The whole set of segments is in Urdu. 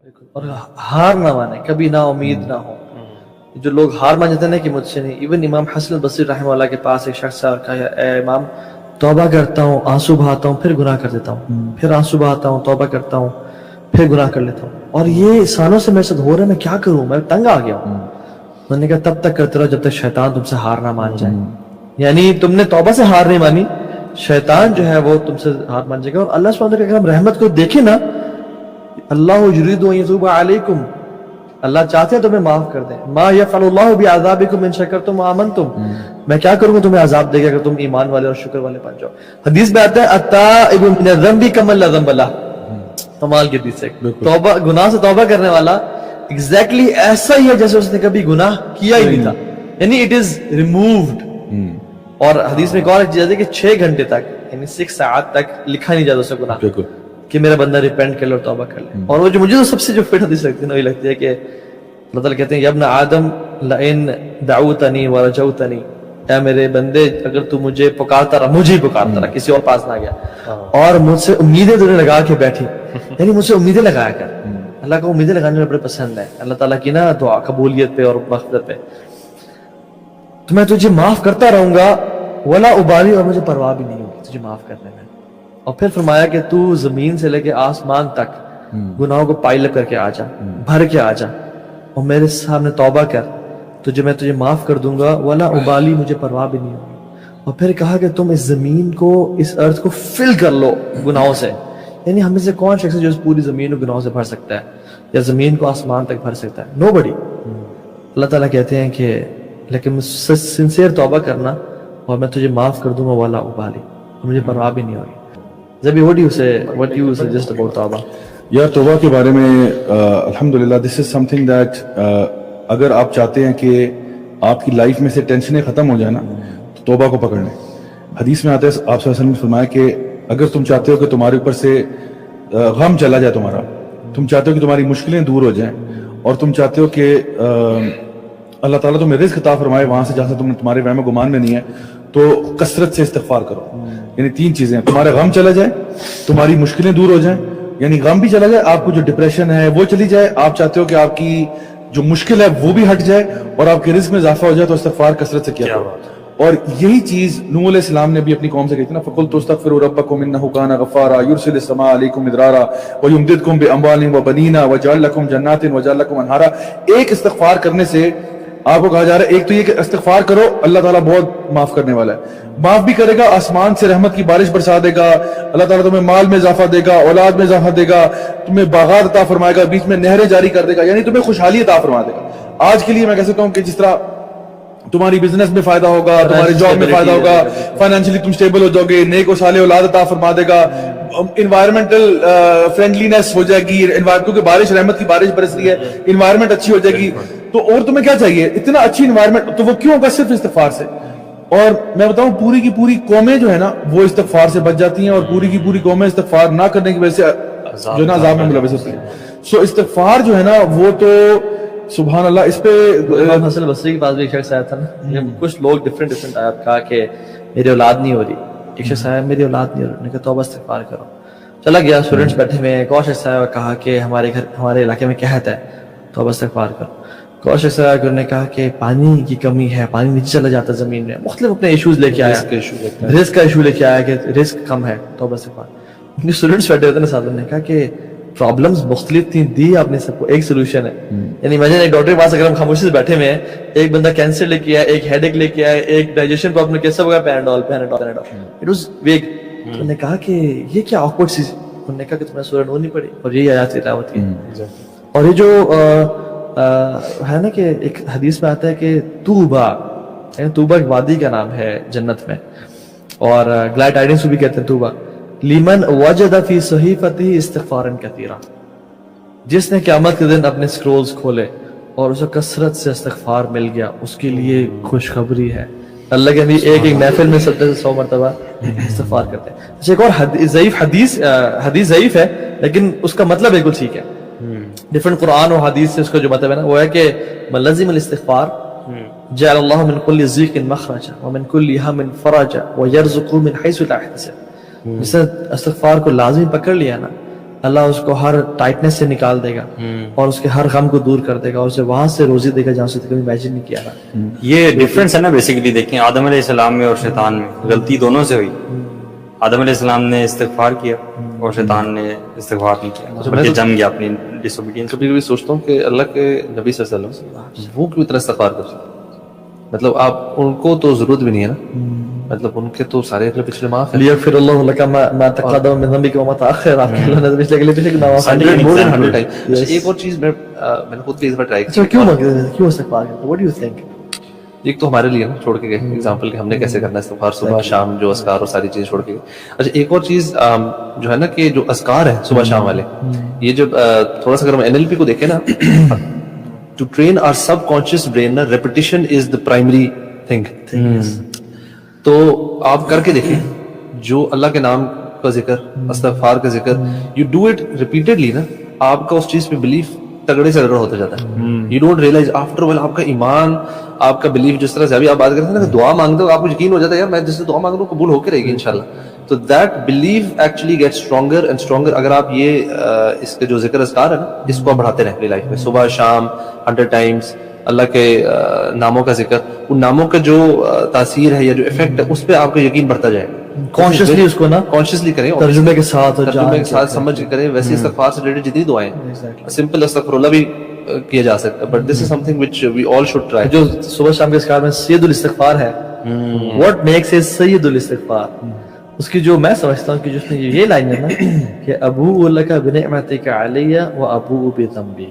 اور ہار نہ مانے، کبھی نا امید نہ ہو. جو لوگ ہار مان جاتے ہیں نا کہ مجھ سے نہیں. ایون امام حسن البصری رحمہ اللہ کے پاس ایک شخص آ کہا اے امام توبہ کرتا ہوں، آنسو بہاتا ہوں، پھر گناہ کر دیتا ہوں، پھر آنسو بہاتا ہوں، توبہ کرتا ہوں، پھر گناہ کر لیتا ہوں، اور یہ سالوں سے میرے ساتھ ہو رہا ہے، میں کیا کروں، میں تنگ آ گیا ہوں. میں نے کہا تب تک کرتے رہو جب تک شیطان تم سے ہار نہ مان جائے. یعنی تم نے توبہ سے ہار نہیں مانی، شیطان جو ہے وہ تم سے ہار مان جائے گا. اور اللہ سبحانہ وتعالیٰ کی اگر ہم رحمت کو دیکھیں نا، اللہ یرید ان یتوب علیکم، اللہ چاہتے ہیں تمہیں معاف کر دیں. ما یفعل اللہ بعذابکم ان شکرتم وآمنتم، میں کیا کروں گا تمہیں عذاب دے گا اگر تم ایمان والے اور شکر والے بن جاؤ. حدیث میں آتا ہے التائب من الذنب کمن لا ذنب لہ، کمال کی حدیث ہے. توبہ، گناہ سے توبہ کرنے والا ایگزیکٹلی ایسا ہی ہے جیسے اس نے کبھی گناہ کیا ہی نہیں تھا، یعنی اٹ از ریمووڈ. اور حدیث میں ایک اور چیز ہے کہ 6 گھنٹے تک، یعنی 6 ساعت تک لکھا نہیں جاتا اسے گناہ کہ میرا بندہ ریپینٹ کر لے اور توبہ کر لے. اور وہ جو مجھے تو سب سے جو فٹ حدیث لگتی ہے نا، وہی لگتی ہے کہ اللہ تعالیٰ کہتے ہیں یا ابن آدم لئن دعوتنی ورجوتنی، اے میرے بندے اگر تو مجھے پکارتا رہا، مجھے ہی پکارتا رہا، کسی اور پاس نہ گیا، اور مجھ سے امیدیں تو نے لگا کے بیٹھی، یعنی مجھ سے امیدیں لگایا کر. اللہ کو امیدیں لگانے میں بڑے پسند ہے، اللہ تعالیٰ کی نا دعا قبولیت پہ اور مغفرت پہ. تو میں تجھے معاف کرتا رہوں گا ولا ابالی، اور مجھے پرواہ بھی نہیں ہوگی تجھے معاف کرنے میں. اور پھر فرمایا کہ تو زمین سے لے کے آسمان تک گناہوں کو پائل اپ کر کے آ جا، بھر کے آ جا، اور میرے سامنے توبہ کر، میں تجھے معاف کر دوں گا ولا ابالی، مجھے پرواہ بھی نہیں ہوگی. اور پھر کہا کہ تم اس زمین کو، اس ارتھ کو فل کر لو گناہوں سے. یعنی ہم میں سے کون شخص ہے جو اس پوری زمین کو گناہوں سے بھر سکتا ہے یا زمین کو آسمان تک بھر سکتا ہے؟ نو بڈی. اللہ تعالیٰ کہتے ہیں کہ لیکن سنسیئر توبہ کرنا اور میں تجھے معاف کر دوں گا ولا ابالی، اور مجھے پرواہ بھی نہیں ہوگی. زبی what do you suggest about توبہ؟ یار توبہ کے بارے میں الحمدللہ دس از سم تھنگ دیٹ اگر آپ چاہتے ہیں کہ آپ کی لائف میں سے ٹینشنیں ختم ہو جائیں نا تو توبہ کو پکڑ لیں. حدیث میں آتا ہے آپ صلی اللہ علیہ وسلم نے فرمایا کہ اگر تم چاہتے ہو کہ تمہارے اوپر سے غم چلا جائے، تم چاہتے ہو کہ تمہاری مشکلیں دور ہو جائیں، اور تم چاہتے ہو کہ اللہ تعالیٰ تمہیں رزق عطا فرمائے وہاں سے جہاں سے تمہارے وہم و گمان میں نہیں ہے، تو کثرت سے استغفار کرو. یعنی 3 چیزیں، تمہارا غم چلا جائے، تمہاری مشکلیں دور ہو جائیں، یعنی غم بھی چلا جائے، آپ کو جو ڈپریشن ہے وہ چلی جائے، آپ چاہتے ہو کہ آپ کی جو مشکل ہے وہ بھی ہٹ جائے، اور آپ کے رزق میں اضافہ ہو جائے، تو استغفار کثرت سے کیا کرو. اور یہی چیز نوح علیہ السلام نے بھی اپنی قوم سے کہی تھی نا، فَقُلْتُ اسْتَغْفِرُوا رَبَّكُمْ إِنَّهُ كَانَ غَفَّارًا يُرْسِلِ السَّمَاءَ عَلَيْكُمْ مِدْرَارًا وَيُمْدِدْكُمْ بِأَمْوَالٍ وَبَنِينَ وَيَجْعَلْ لَكُمْ جَنَّاتٍ وَيَجْعَلْ لَكُمْ أَنْهَارًا. ایک استغفار کرنے سے آپ کو کہا جا رہا ہے، ایک تو یہ کہ استغفار کرو، اللہ تعالیٰ بہت معاف کرنے والا ہے، معاف بھی کرے گا، آسمان سے رحمت کی بارش برسا دے گا، اللہ تعالیٰ تمہیں مال میں اضافہ دے گا، اولاد میں اضافہ دے گا، تمہیں باغات عطا فرمائے گا، بیچ میں نہریں جاری کر دے گا، یعنی تمہیں خوشحالی عطا فرما دے گا. آج کے لیے میں کہہ سکتا ہوں کہ جس طرح تمہاری بزنس میں فائدہ ہوگا، تمہارے جاب میں فائدہ ہوگا، فائنینشلی تم سٹیبل ہو جاؤ گے، نیک و صالح اولاد عطا فرما دے گا، انوائرمنٹل فرینڈلینس ہو جائے گی، کیونکہ بارش، رحمت کی بارش برس رہی ہے، انوائرمنٹ اچھی ہو جائے گی. تو اور تمہیں کیا چاہیے؟ اتنا اچھی انوائرمنٹ، تو وہ کیوں ہوگا؟ صرف استغفار سے. اور میں بتاؤں پوری کی پوری قومیں جو ہے نا وہ استغفار سے بچ جاتی ہیں، اور پوری کی پوری قومیں استغفار نہ کرنے کی وجہ سے جو ہے نا عذاب میں ملوث ہوتی ہیں. سو استغفار جو ہے نا وہ تو سبحان اللہ. اس پہ امام حسن بصری کے پاس بھی ایک شخص آیا تھا نا، کچھ لوگ ڈفرینٹ آیا، کہا کہ میری اولاد نہیں ہو رہی. ایک شخص آیا میری اولاد نہیں ہو رہی، نے کہا توبہ استغفار کرو. چلا گیا، اسٹوڈنٹس بیٹھے ہوئے. ایک اور شخص آیا اور کہا کہ ہمارے علاقے میں قحط ہے، توبہ استغفار کرو. ایک اور شخص آیا کہ نے کہا کہ پانی کی کمی ہے، پانی نیچے چلا جاتا ہے زمین میں. مختلف اپنے ایشوز لے کے آیا، رزق کا ایشو لے کے آیا کہ رزق کم ہے، توبہ استغفار. ان اسٹوڈنٹس بیٹھے ہوتے ہیں ساتھ نے کہا کہ پرابلمز مختلف تھیں، دی آپ نے سب کو ایک سولوشن ہے. یعنی امیجن ایک ڈاکٹر کے پاس اگر ہم خاموشی سے بیٹھے ہوئے ہیں، ایک بندہ کینسر لے کے آیا، ایک ہیڈ ایک لے کے آیا، ایک ڈائجیشن پرابلم کیسا ہوگا، پیناڈول. اٹ واز ویگ. انہوں نے کہا کہ یہ کیا آکورڈ سی. انہوں نے کہا کہ تمہیں سورہ نور نہیں پڑھی، اور یہی آیات تلاوت کی. اور یہ جو ہے نا کہ ایک حدیث میں آتا ہے کہ توبہ، یعنی توبہ ایک وادی کا نام ہے جنت میں، اور گلیڈ ٹائڈنگس بھی کہتے ہیں توبہ. لیمن وجد فی صحیفتہ استغفارا کثیرا، جس نے قیامت کے دن اپنے سکرولز کھولے اور اسے کثرت سے استغفار مل گیا، اس کے لیے خوشخبری ہے. اللہ کے نبی ایک محفل میں 70 سے 100 مرتبہ استغفار کرتے ہیں. ایک اور حدیث ضعیف ہے لیکن اس کا مطلب بالکل ٹھیک ہے. ڈفرنٹ قرآن اور حدیث سے اس کا جو مطلب ہے نا وہ ہے کہ من لزم الاستغفار جعل اللہ من کل ضیق مخرجا ومن کل ہم فرجا ویرزقہ من حیث لا یحتسب. جس نے استغفار کو لازمی پکڑ لیا نا اللہ اس کو ہر ٹائٹنس سے نکال دے گا اور اس کے ہر غم کو دور کر دے گا اور اسے وہاں سے روزی دے گا جہاں سے کبھی امیجن نہیں کیا تھا. یہ ڈفرینس ہے نا بیسیکلی. دیکھیں آدم علیہ السلام میں اور شیطان میں غلطی دونوں سے ہوئی. آدم علیہ السلام نے استغفار کیا اور شیطان نے استغفار نہیں کیا, بلکہ جم گیا اپنی ڈس اوبیڈینس. کبھی کبھی سوچتا ہوں کہ اللہ کے نبی صلی اللہ علیہ وسلم وہ کیوں اتنا استغفار کر سکتے, مطلب آپ ان کو تو ضرورت بھی نہیں ہے نا, مطلب ان کے تو سارے اگلے پچھلے معاف ہیں. لیغفر اللہ لک ما تقدم من ذنبک وما تاخر, آپ کے اللہ نے پچھلے گناہ 100 times. ایک اور چیز میں نے خود بھی اس بار ٹرائی کی. کیوں استغفار کرتے, what do you think؟ ایک تو ہمارے لیے نا چھوڑ کے گئے ایگزامپل کہ ہم نے کیسے کرنا ہے استغفار صبح شام, جو اذکار اور ساری چیز چھوڑ کے گئے. اچھا ایک اور چیز جو ہے نا کہ جو اذکار ہیں صبح شام والے, یہ جب تھوڑا سا اگر ہم NLP کو دیکھیں نا, to train our sub conscious brain نا, repetition is the primary thing. تو آپ کر کے دیکھیں جو اللہ کے نام کا ذکر, استغفار کا ذکر, یو ڈو اٹ ریپیٹڈلی نا, آپ کا اس چیز پہ بلیف تگڑے سے تگڑا ہوتا جاتا ہے. You don't realise after while آپ کا ایمان, آپ کا بلیف, جس طرح سے ابھی آپ بات کرتے ہیں نا کہ دعا مانگتے ہو آپ کو یقین ہو جاتا ہے یار میں جس سے دعا مانگ رہا ہوں قبول ہو کے رہے گی انشاءاللہ. تو that belief actually get stronger and stronger. اگر آپ یہ اس کے جو ذکر اذکار ہے نا اس کو آپ بڑھاتے رہیں اپنی لائف میں, صبح شام 100 times اللہ کے ناموں کا ذکر, ان ناموں کا جو تاثیر ہے یا جو افیکٹ ہے اس پہ آپ کا یقین بڑھتا جائے گا. کانشیسلی اس کو نا کانشیسلی کریں, ترجمے کے ساتھ ترجمے کے ساتھ سمجھ کے کریں. ویسے استغفار سے ریلیٹڈ جتنی دعائیں ہیں سمپل استغفر اللہ بھی کیا جا سکتا ہے, but this is something which we all should try. جو صبح شام کے اذکار میں سید الاستغفار ہے, what makes it سید الاستغفار, اس کی جو میں سمجھتا ہوں کہ جس میں یہ لائن ہے نا کہ ابوء لک بنعمتک علی و ابوء بذنبی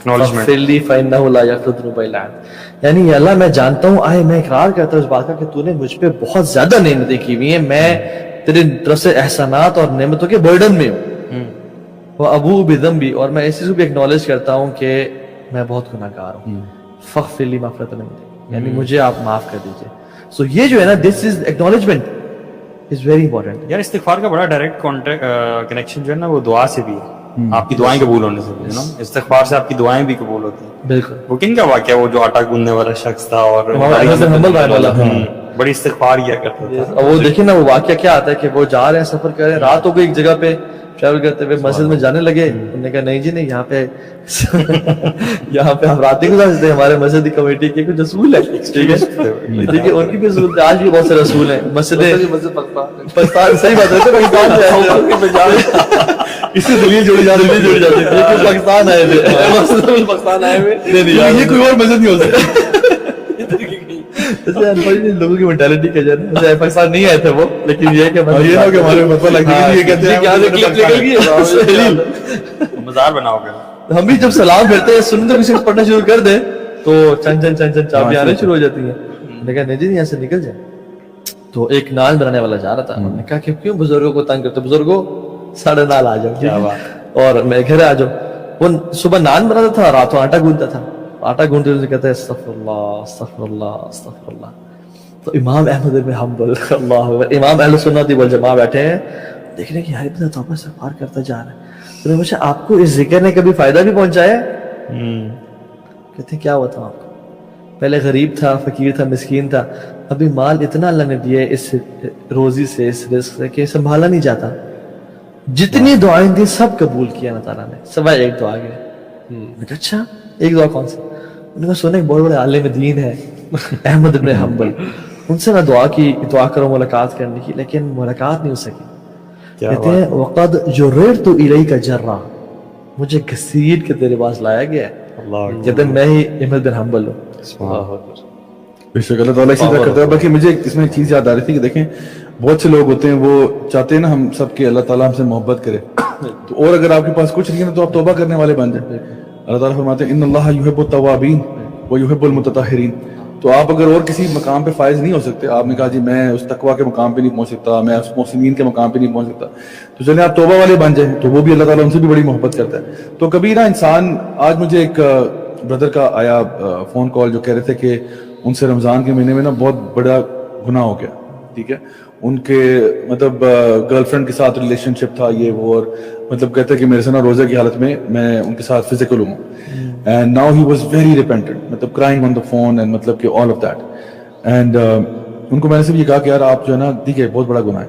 فاغفر لی فانہ لا یغفر الذنوب الا انت. یعنی یا اللہ میں جانتا ہوں, میں اقرار کرتا ہوں اس بات کا کہ تو نے مجھ پہ بہت زیادہ نعمتیں کی ہوئی ہیں, میں تیرے طرف سے احسانات اور نعمتوں کے برڈن میں ہوں. وہ ابو بذنبی, اور میں اس چیز کو بھی ایکنالج کرتا ہوں کہ میں بہت گناہ گار ہوں. فاغفر لی مغفرۃ من عندک, یعنی مجھے آپ معاف کر دیجئے. سو یہ جو ہے نا دس از ایکنالجمنٹ از ویری امپورٹنٹ. یار استغفار کا بڑا ڈائریکٹ کنیکشن جو ہے نا وہ دعا سے بھی ہے, آپ کی دعائیں قبول ہونے سے بھی. استغفار سے آپ کی دعائیں بھی قبول ہوتی ہیں. بالکل. وہ کن کا واقعہ, وہ جو آٹا گوندنے والا شخص تھا اور بڑی استغفار کیا کرتا تھا. وہ دیکھیں نا وہ واقعہ کیا آتا ہے کہ وہ جا رہے ہیں سفر کر رہے ہیں, رات ہو گئی ایک جگہ پہ ٹریول کرتے ہوئے, مسجد میں جانے لگے. انہوں نے کہا نہیں جی نہیں, یہاں پہ ہم رات نہیں گزارتے, ہمارے مسجد کی کمیٹی کے کچھ اصول ہے, ٹھیک ہے, ٹھیک ہے, ان کی بھی اصول ہے, آج بھی بہت سے رسول ہیں. مسجد پاکستان, صحیح بات ہے, پاکستان اس سے دلیل جوڑی جاتی ہے, پاکستان آئے تھے, پاکستان آئے ہوئے, یہ کوئی اور مسجد نہیں ہو سکتا. لوگوں کی مینٹالٹی کا جانا, پاکستان نہیں آئے تھے وہ, لیکن یہ کہ ہمارے مزار بناؤ گے. ہم بھی جب سلام پھرتے ہیں سنتے کسی کو پڑھنا شروع کر دیں تو چند چند چند چند چابی آنے شروع ہو جاتی ہیں. میں نے کہا نہیں جی یہاں سے نکل جائیں. تو ایک نان بنانے والا جا رہا تھا, انہوں نے کہا کہ کیوں بزرگوں کو تنگ کرتے, بزرگوں 9:30 آ جاؤ اور میں گھر آ جاؤ. وہ صبح نان بناتا تھا, راتوں آٹا گوندتا تھا. آٹا گھونٹتے ہوئے کہتے ہیں استغفر اللہ استغفر اللہ استغفر اللہ. تو امام احمد بن حنبل, اللہ اکبر, امام اہل سنت والجماعہ بیٹھے ہیں, دیکھ رہے ہیں کہ یار اتنا توبہ استغفار کرتا جا رہا ہے. تو نے پوچھا آپ کو اس ذکر نے کبھی فائدہ بھی پہنچایا؟ کہتے ہیں کیا ہوا تھا آپ کو, پہلے غریب تھا, فقیر تھا, مسکین تھا, ابھی مال اتنا اللہ نے دیا اس روزی سے, اس رزق سے کہ سنبھالا نہیں جاتا. جتنی دعائیں تھیں سب قبول کیا اللہ تعالیٰ نے, سوائے ایک دعا کے. اچھا ایک دعا کون سی؟ انہوں نے سنا ایک بڑے بڑے عالم دین ہے احمد بن حنبل, ان سے میں دعا کروں ملاقات کرنے کی, لیکن ملاقات نہیں ہو سکی. کہتے ہیں وقد جررت الیک جرا, مجھے گھسیٹ کے تیرے پاس لایا گیا ہے. کہتے ہیں میں ہی احمد بن حنبل ہوں. بے شک اللہ تعالیٰ اسی طرح کرتا ہے. بلکہ مجھے اس میں ایک چیز یاد آ رہی تھی کہ دیکھیں بہت سے لوگ ہوتے ہیں وہ چاہتے ہیں نا ہم سب کے اللہ تعالیٰ ہم سے محبت کرے, تو اور اگر آپ کے پاس کچھ نہیں ہے تو آپ توبہ کرنے والے بن جائیں. اللہ تعالیٰ فرماتے ہیں ان اللہ یحب التوابین ویحب المتطہرین. تو آپ اگر اور کسی مقام پہ فائز نہیں ہو سکتے, آپ نے کہا جی میں اس تقویٰ کے مقام پہ نہیں پہنچ سکتا, میں اس محسنین کے مقام پہ نہیں پہنچ سکتا, تو چلیں آپ توبہ والے بن جائیں, تو وہ بھی اللہ تعالیٰ ان سے بھی بڑی محبت کرتا ہے. تو کبھی نا انسان, آج مجھے ایک بردر کا آیا فون کال جو کہہ رہے تھے کہ ان سے رمضان کے مہینے میں نا بہت بڑا گناہ ہو گیا, ٹھیک ہے, ان کے مطلب گرل فرینڈ کے ساتھ ریلیشن شپ تھا یہ وہ, اور مطلب کہتے ہیں کہ میرے سے نا روزے کی حالت میں میں ان کے ساتھ فزیکل ہوں, and now he was very repentant, مطلب crying on the phone and مطلب کہ آل آف دیٹ. اینڈ ان کو میں نے صرف یہ کہا کہ یار آپ جو ہے نا ٹھیک ہے بہت بڑا گناہ ہے,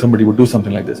somebody would do something like this.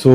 So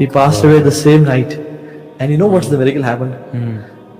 He passed away the same night, and you know what's the miracle happened?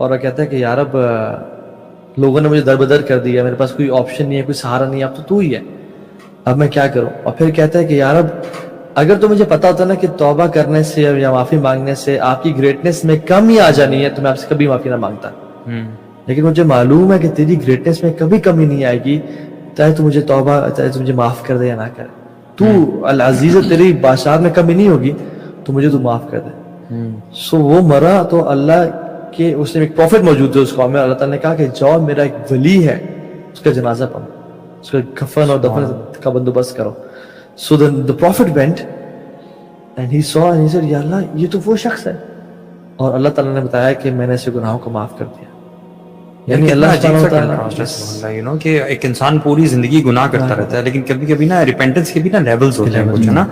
اور وہ کہتا ہے کہ یار اب لوگوں نے مجھے دربدر کر دیا, میرے پاس کوئی آپشن نہیں ہے, کوئی سہارا نہیں ہے, اب تو ہی ہے, اب میں کیا کروں. اور پھر کہتا ہے کہ یار اب اگر تو مجھے پتا ہوتا نا کہ توبہ کرنے سے یا معافی مانگنے سے آپ کی گریٹنس میں کمی آ جانی ہے تو میں آپ سے کبھی معافی نہ مانگتا, لیکن مجھے معلوم ہے کہ تیری گریٹنس میں کبھی کمی نہیں آئے گی, چاہے تو مجھے توبہ, چاہے تو مجھے معاف کر دے یا نہ کرے, تو العزیز تیری بادشاہت میں کمی نہیں ہوگی تو مجھے تو معاف کر دے. سو وہ مرا تو اللہ کے, اس نے ایک پروفٹ موجود تھے اس قوم میں, اللہ تعالیٰ نے کہا کہ جاؤ میرا ایک ولی ہے اس کا جنازہ پڑھو, اس کا کفن اور دفن کا بندوبست کرو. سو the prophet went and he saw and he said, یا اللہ یہ تو وہ شخص ہے, اور اللہ تعالیٰ نے بتایا کہ میں نے اسے گناہوں کو معاف کر دیا. یعنی اللہ تعالیٰ کہ ایک انسان پوری زندگی گناہ کرتا رہتا ہے, لیکن کبھی کبھی نا ریپینٹنس کے بھی نا لیولز ہوتے ہیں کچھ, ہے نا,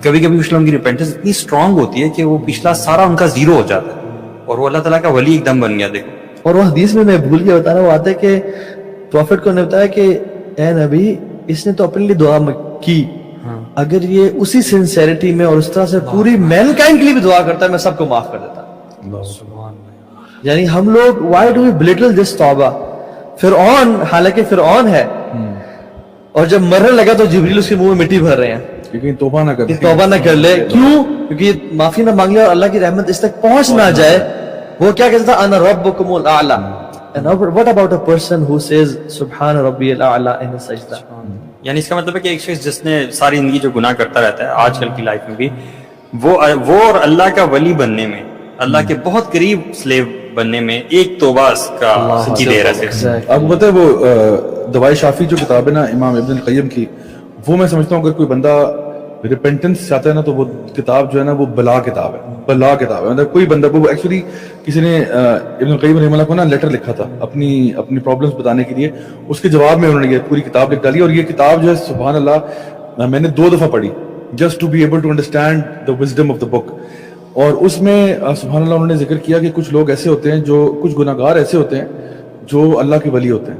کبھی کبھی کچھ لوگوں کی ریپینٹنس اتنی اسٹرانگ ہوتی ہے کہ وہ پچھلا سارا ان کا زیرو ہو جاتا ہے اور وہ اللہ تعالیٰ کا ولی ایک دم بن گیا. دیکھو, اور وہ حدیث میں بھول کے بتانا, وہ آتا ہے کہ پروفٹ کو نے بتایا کہ اے نبی اس نے تو اپنے لیے دعا کی, اگر یہ اسی سنسیریٹی میں اور اس طرح سے پوری مین کائنڈ کے لیے بھی دعا کرتا ہے میں سب کو معاف کر دیتا. یعنی ہم لوگ وائی ڈو وی بلٹل دس توبہ. فرعون, حالانکہ فرعون ہے, اور جب مرنے لگا تو جبریل اس کے منہ میں مٹی بھر رہے ہیں لیکن توبہ نہ کر, توبہ نہ کر لے. کیوں؟ کیونکہ معافی نہ مانگ لے اور اللہ کی رحمت اس تک پہنچ نہ جائے. وہ کیا کہتا تھا, انا ربکم الاعلی. And what about a person who says سبحان ربی الاعلی in سجدہ؟ یعنی اس کا مطلب ہے کہ ایک شخص جس نے ساری زندگی جو گناہ کرتا رہتا ہے آج کل کی لائف میں بھی, وہ اور اللہ کا ولی بننے میں, اللہ کے بہت قریب سلیو بننے میں ایک توبہ کی دیر ہے. آپ کو پتہ ہے وہ دوائے شافی جو کتاب ہے نا امام ابن القیم کی, وہ میں سمجھتا ہوں اگر کوئی بندہ ریپینٹنس چاہتا ہے نا تو وہ کتاب جو ہے نا وہ بلا کتاب ہے, بلا کتاب ہے. مطلب کوئی بندہ, وہ ایکچولی کسی نے ابن القیم رحمہ اللہ کو نا لیٹر لکھا تھا اپنی پرابلمس بتانے کے لیے, اس کے جواب میں انہوں نے یہ پوری کتاب لکھ ڈالی. اور یہ کتاب جو ہے سبحان اللہ میں نے 2 دفعہ پڑھی just to be able to understand the wisdom of the book. اور اس میں سبحان اللہ انہوں نے ذکر کیا کہ کچھ لوگ ایسے ہوتے ہیں, جو کچھ گناہ گار ایسے ہوتے ہیں جو اللہ کے ولی ہوتے ہیں,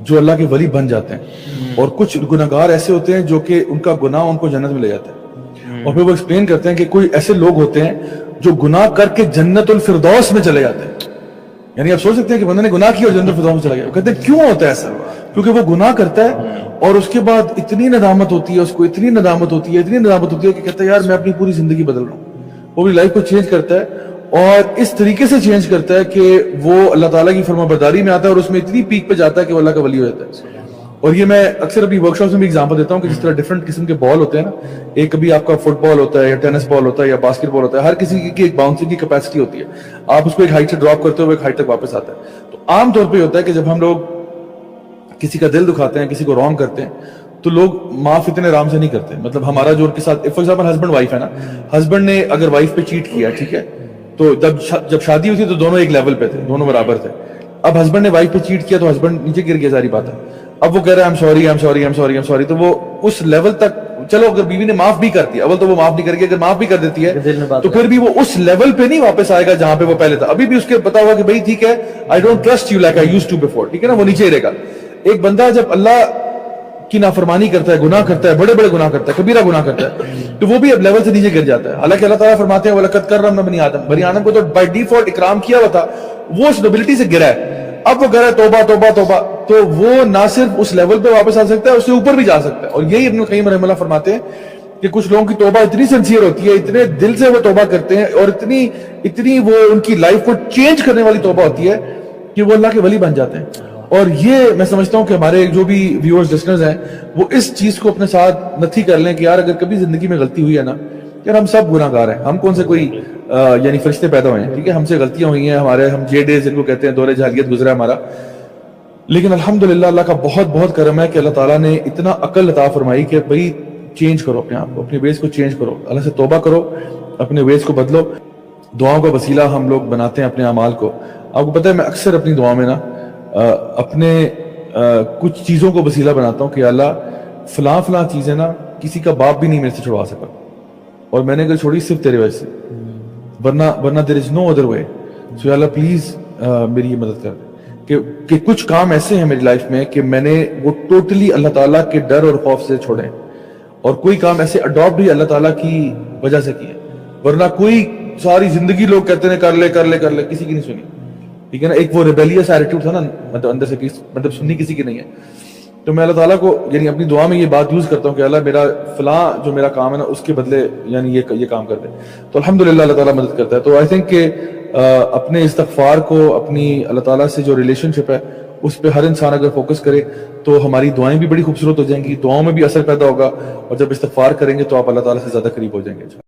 جو اللہ کے ولی بن جاتے ہیں, اور کچھ گناہ گار ایسے ہوتے ہیں جو کہ ان کا گناہ ان کو جنت میں لے جاتا ہے. اور پھر وہ ایکسپلین کرتے ہیں کہ کوئی ایسے لوگ ہوتے ہیں جو گناہ کر کے جنت الفردوس میں چلے جاتے ہیں. یعنی آپ سوچ سکتے ہیں کہ بندے نے گناہ کیا اور جنت الفردوس میں چلا گیا. وہ کہتے ہیں کیوں ہوتا ہے ایسا؟ کیونکہ وہ گناہ کرتا ہے اور اس کے بعد اتنی ندامت ہوتی ہے, اس کو اتنی ندامت ہوتی ہے کہ کہتا ہے یار میں اپنی پوری زندگی بدل رہا ہوں. وہ بھی لائف کو چینج کرتا ہے اور اس طریقے سے چینج کرتا ہے کہ وہ اللہ تعالیٰ کی فرما برداری میں آتا ہے اور اس میں اتنی پیک پہ جاتا ہے کہ وہ اللہ کا ولی ہو جاتا ہے. اور یہ میں اکثر ابھی ورک شاپس میں بھی ایگزامپل دیتا ہوں کہ جس طرح ڈفرنٹ قسم کے بال ہوتے ہیں نا, ایک کبھی آپ کا فٹ بال ہوتا ہے یا ٹینس بال ہوتا ہے یا باسکٹ بال ہوتا ہے, ہر کسی کی ایک باؤنسنگ کی کیپیسٹی ہوتی ہے. آپ اس کو ایک ہائٹ سے ڈراپ کرتے ہو ایک ہائٹ تک واپس آتا ہے. تو عام طور پہ ہوتا ہے کہ جب ہم لوگ کسی کا دل دکھاتے ہیں, کسی کو رانگ کرتے ہیں, تو لوگ معاف اتنے آرام سے نہیں کرتے. مطلب ہمارا جو ان کے ساتھ فار ایگزامپل ہسبینڈ وائف ہے نا, ہسبینڈ نے اگر وائف پہ چیٹ کیا, ٹھیک ہے, تو جب شادی ہوئی تھی تو دونوں ایک لیول پہ تھے, دونوں برابر تھے. اب ہسبینڈ نے وائف پہ چیٹ کیا تو ہسبینڈ نیچے گر گیا, ساری بات ہے. اب وہ کہہ رہا ہے I'm sorry, تو وہ اس لیول تک, چلو اگر بیوی نے معاف بھی کر دیا, اول تو وہ معاف نہیں کرے گی, اگر معاف بھی کر دیتی ہے تو پھر بھی وہ اس لیول پہ نہیں واپس آئے گا جہاں پہ وہ پہلے تھا. ابھی بھی اس کے پتا ہوگا کہ بھائی ٹھیک ہے, I don't trust you like I used to before, ٹھیک ہے نا, وہ نیچے ہی رہے گا. ایک بندہ جب اللہ کی نافرمانی کرتا ہے, گناہ کرتا ہے, بڑے بڑے گناہ کرتا ہے, کبیرہ گناہ کرتا ہے, تو وہ بھی اب لیول سے نیچے گر جاتا ہے. حالانکہ اللہ تعالیٰ فرماتے ہیں وَلَقَدْ كَرَّمْنَا بَنِي آدم کو تو بائی ڈیفالٹ اکرام کیا ہوا تھا, وہ اس نوبلٹی سے گرا ہے. اب وہ کہہ رہا ہے توبہ, تو وہ نہ صرف اس لیول پہ واپس آ سکتا ہے, اس سے اوپر بھی جا سکتا ہے. اور یہی ابن القیم رحمہ اللہ فرماتے ہیں کہ کچھ لوگوں کی توبہ اتنی سنسیئر ہوتی ہے, اتنے دل سے وہ توبہ کرتے ہیں, اور اتنی وہ ان کی لائف کو چینج کرنے والی توبہ ہوتی ہے کہ وہ اللہ کے ولی بن جاتے ہیں. اور یہ میں سمجھتا ہوں کہ ہمارے جو بھی ویورز لسنرز ہیں وہ اس چیز کو اپنے ساتھ نتھی کر لیں کہ یار اگر کبھی زندگی میں غلطی ہوئی ہے نا, یار ہم سب گناہ گار ہیں, ہم کون سے کوئی یعنی فرشتے پیدا ہوئے ہیں, ٹھیک ہے, ہم سے غلطیاں ہوئی ہیں, ہم جے ڈیز جن کو کہتے ہیں, دور جاہلیت گزرا ہے ہمارا. لیکن الحمدللہ اللہ کا بہت بہت کرم ہے کہ اللہ تعالیٰ نے اتنا عقل عطا فرمائی کہ بھائی چینج کرو اپنے آپ کو, اپنے ویز کو چینج کرو, اللہ سے توبہ کرو, اپنے ویز کو بدلو. دعاؤں کا وسیلہ ہم لوگ بناتے ہیں اپنے اعمال کو. آپ کو پتہ ہے میں اکثر اپنی دعا میں نا اپنے کچھ چیزوں کو وسیلہ بناتا ہوں کہ اللہ فلاں چیزیں نا کسی کا باپ بھی نہیں میرے سے چھڑوا سکا, اور میں نے اگر چھوڑی صرف تیرے وجہ سے, ورنہ there is no other way. So Allah please میری یہ مدد کر دے کہ کچھ کام ایسے ہیں میری لائف میں کہ میں نے وہ ٹوٹلی اللہ تعالیٰ کے ڈر اور خوف سے چھوڑے, اور کوئی کام ایسے اڈاپٹ بھی اللہ تعالیٰ کی وجہ سے کیے, ورنہ کوئی ساری زندگی لوگ کہتے ہیں کر لے, کسی کی نہیں سنی. ٹھیک ہے نا, ایک وہ ریبیلیس ایٹیٹیوڈ تھا نا مطلب اندر سے, مطلب سننی کسی کی نہیں ہے. تو میں اللہ تعالیٰ کو یعنی اپنی دعا میں یہ بات یوز کرتا ہوں کہ اللہ میرا فلاں جو میرا کام ہے نا اس کے بدلے یعنی یہ کام کر دے. تو الحمدللہ اللہ تعالیٰ مدد کرتا ہے. تو آئی تھنک کہ اپنے استغفار کو, اپنی اللہ تعالیٰ سے جو ریلیشن شپ ہے اس پہ ہر انسان اگر فوکس کرے تو ہماری دعائیں بھی بڑی خوبصورت ہو جائیں گی, دعاؤں میں بھی اثر پیدا ہوگا, اور جب استغفار کریں گے تو آپ اللہ تعالیٰ سے زیادہ قریب ہو جائیں گے.